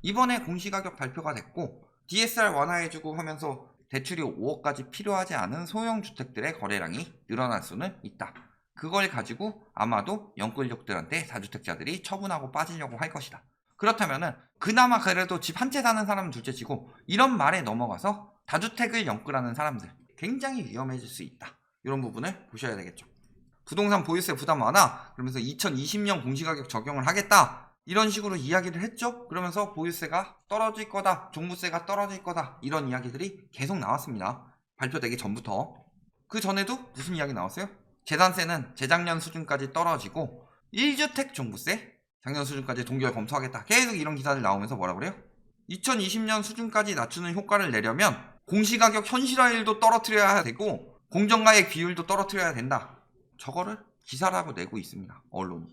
이번에 공시가격 발표가 됐고 DSR 완화해주고 하면서 대출이 5억까지 필요하지 않은 소형 주택들의 거래량이 늘어날 수는 있다. 그걸 가지고 아마도 영끌족들한테 다주택자들이 처분하고 빠지려고 할 것이다. 그렇다면은 그나마 그래도 집 한 채 사는 사람은 둘째치고 이런 말에 넘어가서 다주택을 영끌하는 사람들 굉장히 위험해질 수 있다. 이런 부분을 보셔야 되겠죠. 부동산 보유세 부담 완화 그러면서 2020년 공시가격 적용을 하겠다 이런 식으로 이야기를 했죠. 그러면서 보유세가 떨어질 거다, 종부세가 떨어질 거다 이런 이야기들이 계속 나왔습니다. 발표되기 전부터. 그 전에도 무슨 이야기 나왔어요? 재산세는 재작년 수준까지 떨어지고 1주택 종부세 작년 수준까지 동결 검토하겠다. 계속 이런 기사들 나오면서 뭐라 그래요? 2020년 수준까지 낮추는 효과를 내려면 공시가격 현실화율도 떨어뜨려야 되고 공정가액 비율도 떨어뜨려야 된다. 저거를 기사라고 내고 있습니다. 언론이.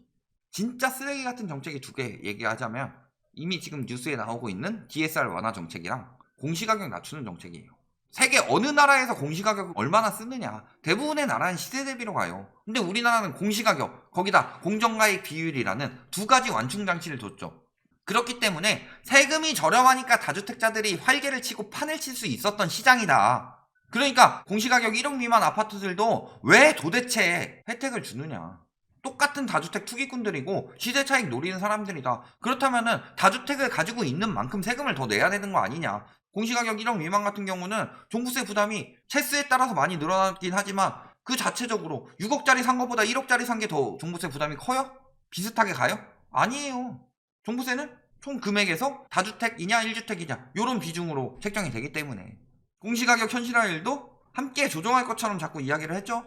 진짜 쓰레기 같은 정책이 두 개 얘기하자면 이미 지금 뉴스에 나오고 있는 DSR 완화 정책이랑 공시가격 낮추는 정책이에요. 세계 어느 나라에서 공시가격을 얼마나 쓰느냐. 대부분의 나라는 시세 대비로 가요. 근데 우리나라는 공시가격 거기다 공정가액 비율이라는 두 가지 완충장치를 뒀죠. 그렇기 때문에 세금이 저렴하니까 다주택자들이 활개를 치고 판을 칠 수 있었던 시장이다. 그러니까 공시가격 1억 미만 아파트들도 왜 도대체 혜택을 주느냐. 똑같은 다주택 투기꾼들이고 시세 차익 노리는 사람들이다. 그렇다면은 다주택을 가지고 있는 만큼 세금을 더 내야 되는 거 아니냐. 공시가격 1억 미만 같은 경우는 종부세 부담이 채수에 따라서 많이 늘어나긴 하지만 그 자체적으로 6억짜리 산 것보다 1억짜리 산 게 더 종부세 부담이 커요? 비슷하게 가요? 아니에요. 종부세는 총 금액에서 다주택이냐 1주택이냐 이런 비중으로 책정이 되기 때문에 공시가격 현실화율도 함께 조정할 것처럼 자꾸 이야기를 했죠.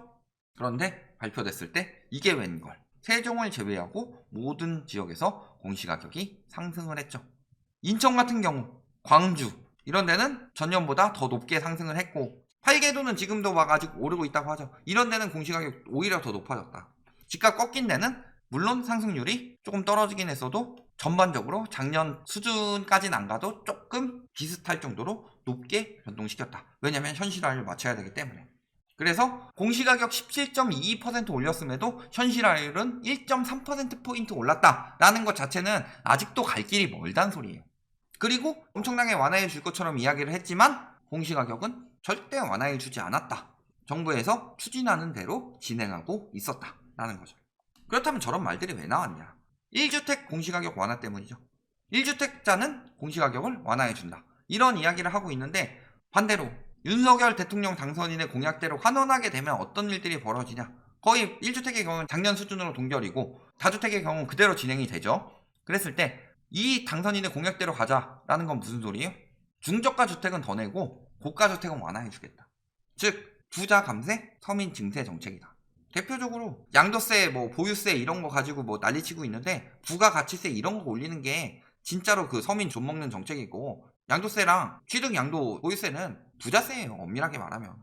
그런데 발표됐을 때 이게 웬걸. 세종을 제외하고 모든 지역에서 공시가격이 상승을 했죠. 인천 같은 경우, 광주 이런 데는 전년보다 더 높게 상승을 했고 활개도는 지금도 막 아직 오르고 있다고 하죠. 이런 데는 공시가격 오히려 더 높아졌다. 집값 꺾인 데는 물론 상승률이 조금 떨어지긴 했어도 전반적으로 작년 수준까지는 안 가도 조금 비슷할 정도로 높게 변동시켰다. 왜냐면 현실화를 맞춰야 되기 때문에. 그래서 공시가격 17.22% 올렸음에도 현실화율은 1.3%포인트 올랐다라는 것 자체는 아직도 갈 길이 멀단 소리예요. 그리고 엄청나게 완화해 줄 것처럼 이야기를 했지만 공시가격은 절대 완화해 주지 않았다. 정부에서 추진하는 대로 진행하고 있었다라는 거죠. 그렇다면 저런 말들이 왜 나왔냐. 1주택 공시가격 완화 때문이죠. 1주택자는 공시가격을 완화해준다. 이런 이야기를 하고 있는데 반대로 윤석열 대통령 당선인의 공약대로 환원하게 되면 어떤 일들이 벌어지냐. 거의 1주택의 경우는 작년 수준으로 동결이고 다주택의 경우는 그대로 진행이 되죠. 그랬을 때 이 당선인의 공약대로 가자라는 건 무슨 소리예요? 중저가 주택은 더 내고 고가 주택은 완화해주겠다. 즉 부자 감세, 서민 증세 정책이다. 대표적으로 양도세, 보유세 이런 거 가지고 난리치고 있는데 부가가치세 이런 거 올리는 게 진짜로 그 서민 좀먹는 정책이고 양도세랑 취득 양도 보유세는 부자세예요. 엄밀하게 말하면.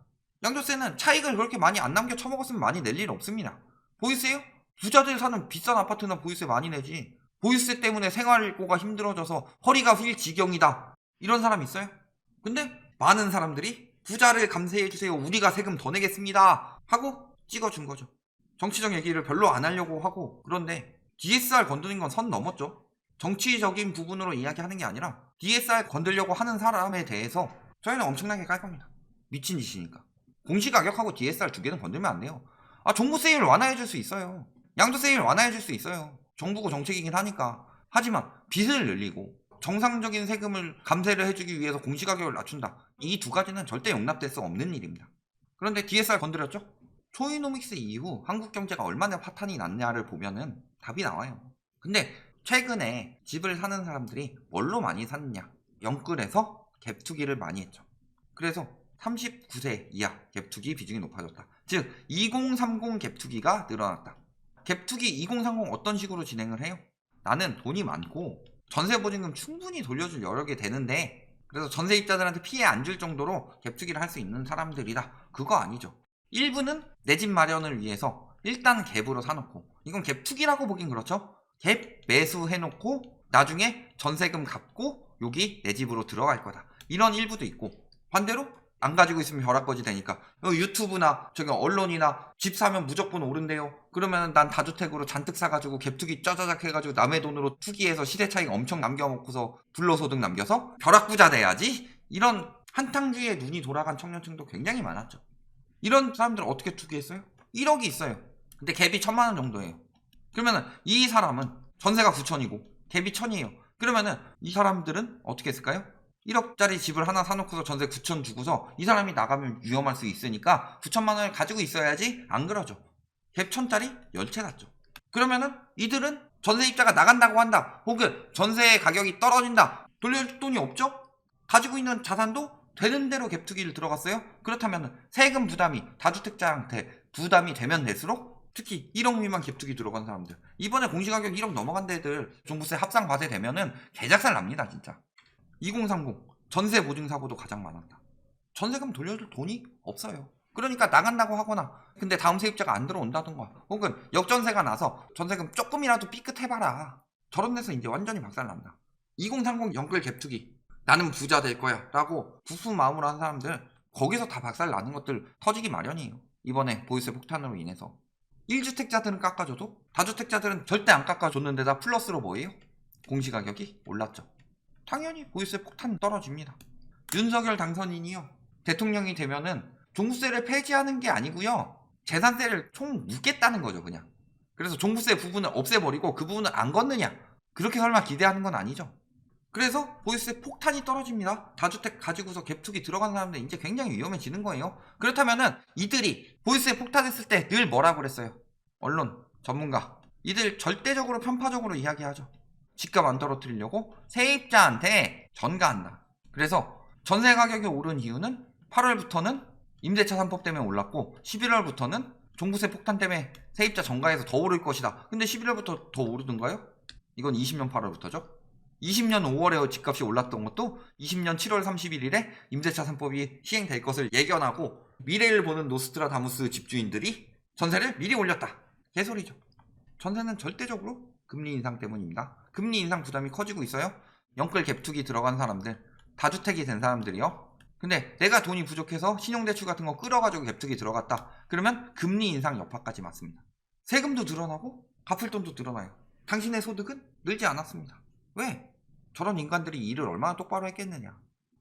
양도세는 차익을 그렇게 많이 안 남겨 처먹었으면 많이 낼 일 없습니다. 보유세요? 부자들 사는 비싼 아파트나 보유세 많이 내지. 보유세 때문에 생활고가 힘들어져서 허리가 휠 지경이다. 이런 사람 있어요? 근데 많은 사람들이 부자를 감세해주세요. 우리가 세금 더 내겠습니다. 하고 찍어준 거죠. 정치적 얘기를 별로 안 하려고 하고 그런데 DSR 건드린 건 선 넘었죠. 정치적인 부분으로 이야기하는 게 아니라 DSR 건들려고 하는 사람에 대해서 저희는 엄청나게 깔 겁니다. 미친 짓이니까. 공시가격하고 DSR 두 개는 건들면 안 돼요. 종부세율 완화해줄 수 있어요. 양도세율 완화해줄 수 있어요. 정부고 정책이긴 하니까. 하지만 빚을 늘리고 정상적인 세금을 감세를 해주기 위해서 공시가격을 낮춘다. 이 두 가지는 절대 용납될 수 없는 일입니다. 그런데 DSR 건드렸죠? 초이노믹스 이후 한국 경제가 얼마나 파탄이 났냐를 보면은 답이 나와요. 근데 최근에 집을 사는 사람들이 뭘로 많이 샀느냐? 영끌에서 갭투기를 많이 했죠. 그래서 39세 이하 갭투기 비중이 높아졌다. 즉 2030 갭투기가 늘어났다. 갭투기 2030 어떤 식으로 진행을 해요? 나는 돈이 많고 전세보증금 충분히 돌려줄 여력이 되는데 그래서 전세입자들한테 피해 안 줄 정도로 갭투기를 할 수 있는 사람들이다. 그거 아니죠. 일부는 내 집 마련을 위해서 일단 갭으로 사놓고 이건 갭투기라고 보긴 그렇죠. 갭 매수해놓고 나중에 전세금 갚고 여기 내 집으로 들어갈 거다. 이런 일부도 있고 반대로 안 가지고 있으면 벼락거지 되니까. 유튜브나 저기 언론이나 집 사면 무조건 오른대요. 그러면 난 다주택으로 잔뜩 사가지고 갭투기 짜자작 해가지고 남의 돈으로 투기해서 시세 차익 엄청 남겨먹고서 불로소득 남겨서 벼락부자 돼야지. 이런 한탕주의에 눈이 돌아간 청년층도 굉장히 많았죠. 이런 사람들은 어떻게 투기했어요? 1억이 있어요. 근데 갭이 1000만원 정도예요. 그러면은 이 사람은 전세가 9천이고 갭이 1000이에요. 그러면은 이 사람들은 어떻게 했을까요? 1억짜리 집을 하나 사놓고서 전세 9천 주고서 이 사람이 나가면 위험할 수 있으니까 9천만 원을 가지고 있어야지. 안 그러죠. 갭 1000짜리 10채 샀죠. 그러면은 이들은 전세입자가 나간다고 한다, 혹은 전세 가격이 떨어진다, 돌려줄 돈이 없죠? 가지고 있는 자산도 되는 대로 갭투기를 들어갔어요. 그렇다면 세금 부담이 다주택자한테 부담이 되면 될수록, 특히 1억 미만 갭투기 들어간 사람들, 이번에 공시가격 1억 넘어간 데들 종부세 합상 과세 되면은 개작살 납니다. 진짜 2030 전세 보증 사고도 가장 많았다. 전세금 돌려줄 돈이 없어요. 그러니까 나간다고 하거나, 근데 다음 세입자가 안 들어온다던가, 혹은 역전세가 나서 전세금 조금이라도 삐끗해봐라, 저런 데서 이제 완전히 박살난다. 2030 연끌 갭투기, 나는 부자 될 거야 라고 구수 마음으로 한 사람들, 거기서 다 박살나는 것들 터지기 마련이에요. 이번에 보유세 폭탄으로 인해서 1주택자들은 깎아줘도 다주택자들은 절대 안 깎아줬는데다 플러스로 뭐예요? 공시가격이 올랐죠. 당연히 보유세 폭탄 떨어집니다. 윤석열 당선인이요, 대통령이 되면은 종부세를 폐지하는 게 아니고요, 재산세를 총 묻겠다는 거죠. 그냥. 그래서 종부세 부분을 없애버리고 그 부분을 안 걷느냐, 그렇게 설마 기대하는 건 아니죠. 그래서 보유세 폭탄이 떨어집니다. 다주택 가지고서 갭투기 들어간 사람들 이제 굉장히 위험해지는 거예요. 그렇다면은 이들이 보유세 폭탄했을 때 늘 뭐라고 그랬어요? 언론, 전문가, 이들 절대적으로 편파적으로 이야기하죠. 집값 안 떨어뜨리려고 세입자한테 전가한다. 그래서 전세 가격이 오른 이유는 8월부터는 임대차 3법 때문에 올랐고 11월부터는 종부세 폭탄 때문에 세입자 전가해서 더 오를 것이다. 근데 11월부터 더 오르던가요? 이건 20년 8월부터죠. 20년 5월에 집값이 올랐던 것도 20년 7월 31일에 임대차 3법이 시행될 것을 예견하고 미래를 보는 노스트라다무스 집주인들이 전세를 미리 올렸다. 개소리죠. 전세는 절대적으로 금리 인상 때문입니다. 금리 인상 부담이 커지고 있어요. 연끌 갭투기 들어간 사람들, 다주택이 된 사람들이요. 근데 내가 돈이 부족해서 신용대출 같은 거 끌어가지고 갭투기 들어갔다. 그러면 금리 인상 여파까지 맞습니다. 세금도 늘어나고 갚을 돈도 늘어나요. 당신의 소득은 늘지 않았습니다. 왜? 저런 인간들이 일을 얼마나 똑바로 했겠느냐.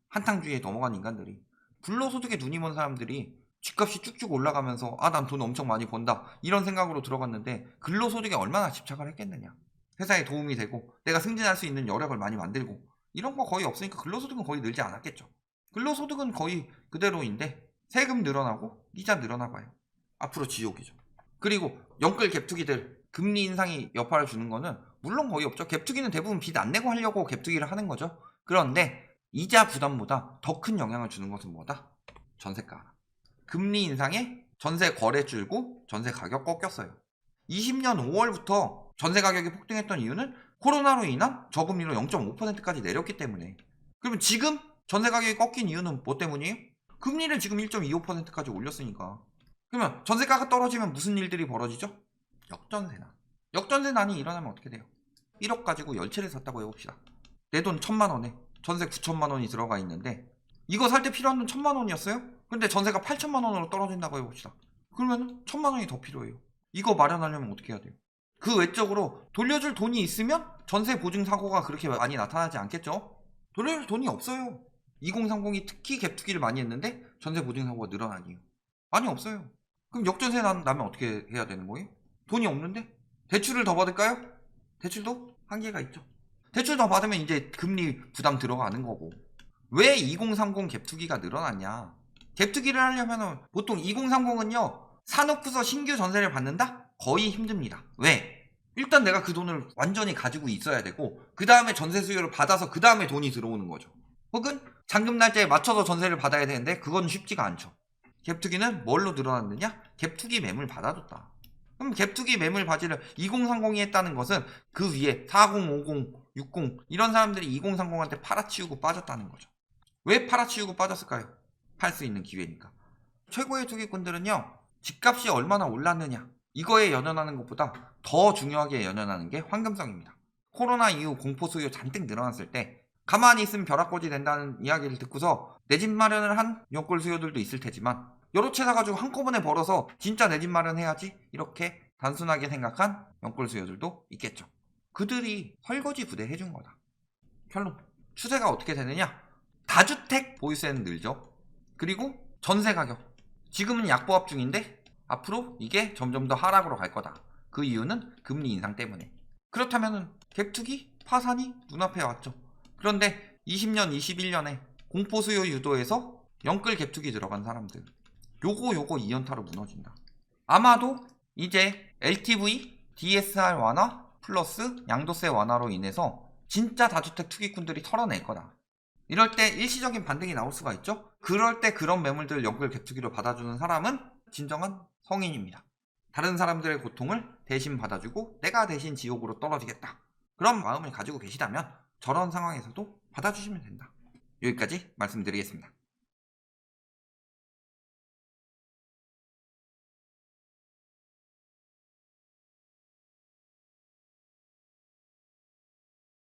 한탕주의에 넘어간 인간들이. 불로소득에 눈이 먼 사람들이 집값이 쭉쭉 올라가면서 난 돈 엄청 많이 번다, 이런 생각으로 들어갔는데 근로소득에 얼마나 집착을 했겠느냐. 회사에 도움이 되고 내가 승진할 수 있는 여력을 많이 만들고 이런 거 거의 없으니까 근로소득은 거의 늘지 않았겠죠. 근로소득은 거의 그대로인데 세금 늘어나고 이자 늘어나봐요. 앞으로 지옥이죠. 그리고 연끌 갭투기들 금리 인상이 여파를 주는 거는 물론 거의 없죠. 갭투기는 대부분 빚 안 내고 하려고 갭투기를 하는 거죠. 그런데 이자 부담보다 더 큰 영향을 주는 것은 뭐다? 전세가. 금리 인상에 전세 거래 줄고 전세 가격 꺾였어요. 20년 5월부터 전세 가격이 폭등했던 이유는 코로나로 인한 저금리로 0.5%까지 내렸기 때문에. 그러면 지금 전세 가격이 꺾인 이유는 뭐 때문이에요? 금리를 지금 1.25%까지 올렸으니까. 그러면 전세가가 떨어지면 무슨 일들이 벌어지죠? 역전세난. 역전세난이 일어나면 어떻게 돼요? 1억 가지고 10채를 샀다고 해봅시다. 내 돈 1000만 원에 전세 9천만 원이 들어가 있는데 이거 살 때 필요한 돈 1000만 원이었어요? 근데 전세가 8천만 원으로 떨어진다고 해봅시다. 그러면 1000만 원이 더 필요해요. 이거 마련하려면 어떻게 해야 돼요? 그 외적으로 돌려줄 돈이 있으면 전세 보증 사고가 그렇게 많이 나타나지 않겠죠? 돌려줄 돈이 없어요. 2030이 특히 갭투기를 많이 했는데 전세 보증 사고가 늘어난 이유 많이 없어요. 그럼 역전세 나면 어떻게 해야 되는 거예요? 돈이 없는데? 대출을 더 받을까요? 대출도 한계가 있죠. 대출 더 받으면 이제 금리 부담 들어가는 거고. 왜 2030 갭투기가 늘어났냐? 갭투기를 하려면 보통 2030은요, 사놓고서 신규 전세를 받는다? 거의 힘듭니다. 왜? 일단 내가 그 돈을 완전히 가지고 있어야 되고 그 다음에 전세 수요를 받아서 그 다음에 돈이 들어오는 거죠. 혹은 잔금 날짜에 맞춰서 전세를 받아야 되는데 그건 쉽지가 않죠. 갭투기는 뭘로 늘어났느냐? 갭투기 매물 받아줬다. 그럼 갭투기 매물 바지를 2030이 했다는 것은 그 위에 40, 50, 60 이런 사람들이 2030한테 팔아치우고 빠졌다는 거죠. 왜 팔아치우고 빠졌을까요? 팔 수 있는 기회니까. 최고의 투기꾼들은요, 집값이 얼마나 올랐느냐 이거에 연연하는 것보다 더 중요하게 연연하는 게 황금성입니다. 코로나 이후 공포 수요 잔뜩 늘어났을 때 가만히 있으면 벼락거지 된다는 이야기를 듣고서 내 집 마련을 한 연골 수요들도 있을 테지만 여러 채 사가지고 한꺼번에 벌어서 진짜 내 집 마련해야지 이렇게 단순하게 생각한 연골 수요들도 있겠죠. 그들이 설거지 부대 해준 거다. 결론. 추세가 어떻게 되느냐? 다주택 보유세는 늘죠. 그리고 전세 가격. 지금은 약보합 중인데 앞으로 이게 점점 더 하락으로 갈 거다. 그 이유는 금리 인상 때문에. 그렇다면 갭투기 파산이 눈앞에 왔죠. 그런데 20년, 21년에 공포 수요 유도에서 영끌 갭투기 들어간 사람들 요거 2연타로 무너진다. 아마도 이제 LTV, DSR 완화 플러스 양도세 완화로 인해서 진짜 다주택 투기꾼들이 털어낼 거다. 이럴 때 일시적인 반등이 나올 수가 있죠. 그럴 때 그런 매물들을 연끌 갭투기로 받아주는 사람은 진정한 성인입니다. 다른 사람들의 고통을 대신 받아주고 내가 대신 지옥으로 떨어지겠다. 그런 마음을 가지고 계시다면 저런 상황에서도 받아주시면 된다. 여기까지 말씀드리겠습니다.